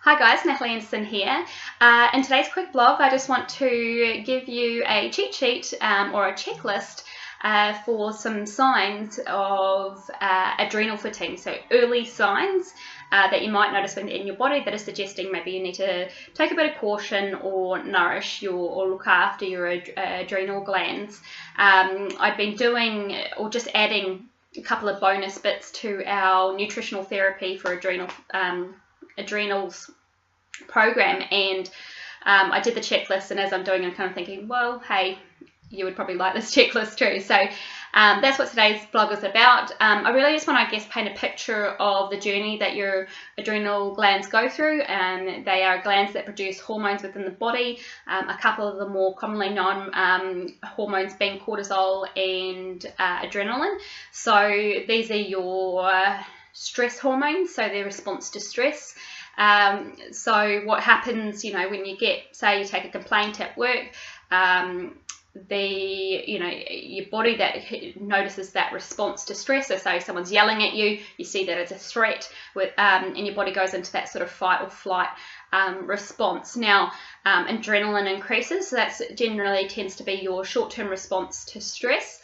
Hi guys, Natalie Anderson here. In today's quick blog, I just want to give you a cheat sheet or a checklist for some signs of adrenal fatigue. So early signs that you might notice in your body that are suggesting maybe you need to take a bit of caution or nourish or look after your adrenal glands. I've been doing or just adding a couple of bonus bits to our nutritional therapy for adrenals program, and I did the checklist, and as I'm doing, I'm kind of thinking, well, hey, you would probably like this checklist too. So that's what today's blog is about. I really just want to, I guess, paint a picture of the journey that your adrenal glands go through, and they are glands that produce hormones within the body. A couple of the more commonly known hormones being cortisol and adrenaline. So these are your stress hormones, so their response to stress. So what happens, when you say you take a complaint at work, your body that notices that response to stress. So say someone's yelling at you, you see that as a threat, and your body goes into that sort of fight or flight response. Now, adrenaline increases, so that generally tends to be your short-term response to stress.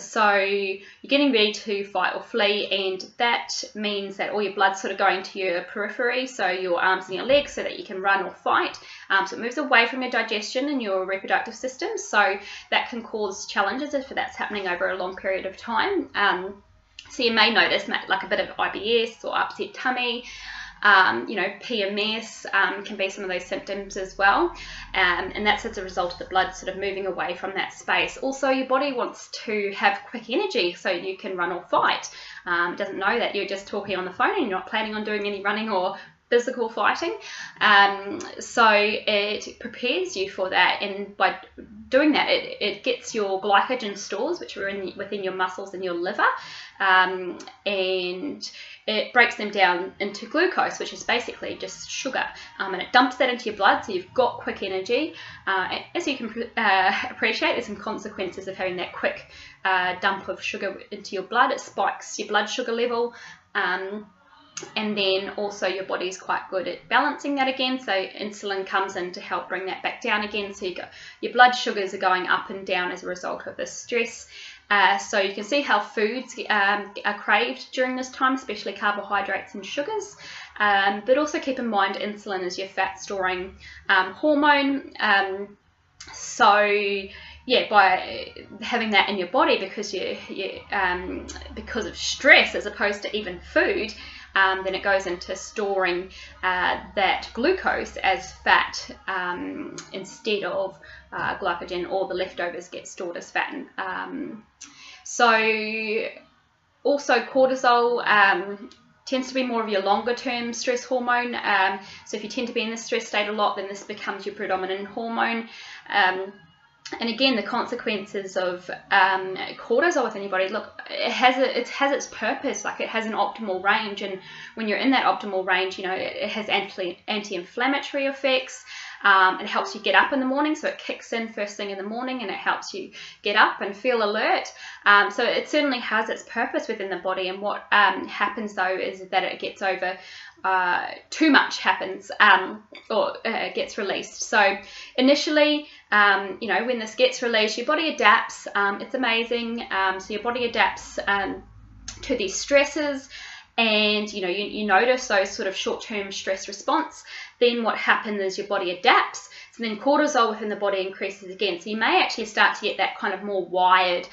So you're getting ready to fight or flee, and that means that all your blood's sort of going to your periphery, so your arms and your legs, so that you can run or fight. So it moves away from your digestion and your reproductive system, so that can cause challenges if that's happening over a long period of time. So you may notice like a bit of IBS or upset tummy. PMS can be some of those symptoms as well, and that's as a result of the blood sort of moving away from that space. Also, your body wants to have quick energy so you can run or fight. It doesn't know that you're just talking on the phone and you're not planning on doing any running or physical fighting, so it prepares you for that, and by doing that it gets your glycogen stores, which are within your muscles and your liver, and it breaks them down into glucose, which is basically just sugar, and it dumps that into your blood, so you've got quick energy. As you can appreciate, there's some consequences of having that quick dump of sugar into your blood. It spikes your blood sugar level, and then also your body's quite good at balancing that again, so insulin comes in to help bring that back down again, so your blood sugars are going up and down as a result of this stress. So you can see how foods are craved during this time, especially carbohydrates and sugars, but also keep in mind insulin is your fat storing hormone. By having that in your body because because of stress as opposed to even food, then it goes into storing that glucose as fat instead of glycogen, or the leftovers get stored as fat. So also cortisol tends to be more of your longer term stress hormone. So if you tend to be in the stress state a lot, then this becomes your predominant hormone. And again, the consequences of cortisol within your body, look, it has its purpose, like it has an optimal range, and when you're in that optimal range, it has anti-inflammatory effects. It helps you get up in the morning, so it kicks in first thing in the morning, and it helps you get up and feel alert. So it certainly has its purpose within the body, and what happens though is that it gets too much happens, or gets released. So initially, when this gets released, your body adapts. It's amazing. So your body adapts to these stresses, and you notice those sort of short-term stress response. Then what happens is your body adapts, so then cortisol within the body increases again, so you may actually start to get that kind of more wired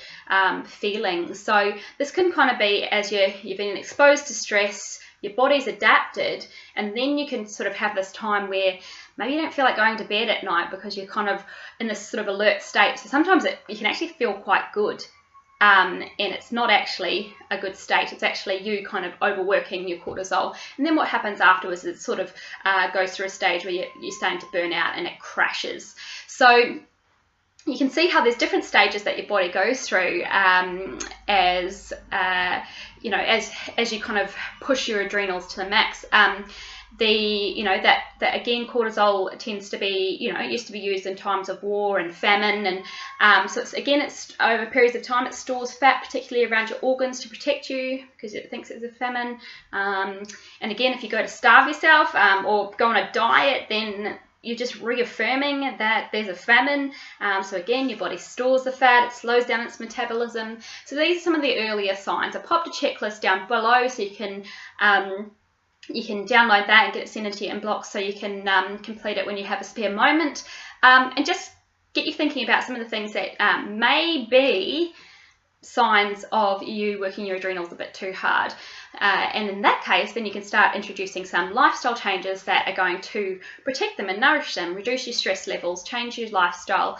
feeling. So this can kind of be as you've been exposed to stress, your body's adapted, and then you can sort of have this time where maybe you don't feel like going to bed at night because you're kind of in this sort of alert state. So sometimes you can actually feel quite good, and it's not actually a good state. It's actually you kind of overworking your cortisol. And then what happens afterwards is it sort of goes through a stage where you're starting to burn out and it crashes. So you can see how there's different stages that your body goes through as you kind of push your adrenals to the max. that again, cortisol tends to be, it used to be used in times of war and famine, and so it's over periods of time it stores fat, particularly around your organs, to protect you because it thinks it's a famine. And again, if you go to starve yourself or go on a diet, then you're just reaffirming that there's a famine. So again, your body stores the fat, it slows down its metabolism. So these are some of the earlier signs. I popped a checklist down below so you can download that and get it sent into your inbox so you can complete it when you have a spare moment, and just get you thinking about some of the things that may be signs of you working your adrenals a bit too hard. And in that case, then you can start introducing some lifestyle changes that are going to protect them and nourish them, reduce your stress levels, change your lifestyle,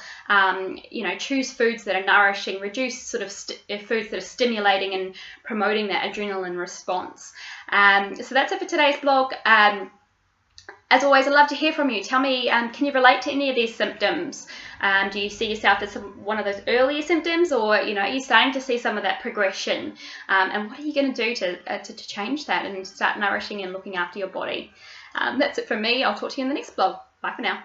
choose foods that are nourishing, reduce sort of foods that are stimulating and promoting that adrenaline response. So that's it for today's blog. As always, I'd love to hear from you. Tell me, can you relate to any of these symptoms? Do you see yourself as one of those earlier symptoms, or are you starting to see some of that progression? And what are you going to do to change that and start nourishing and looking after your body? That's it from me. I'll talk to you in the next blog. Bye for now.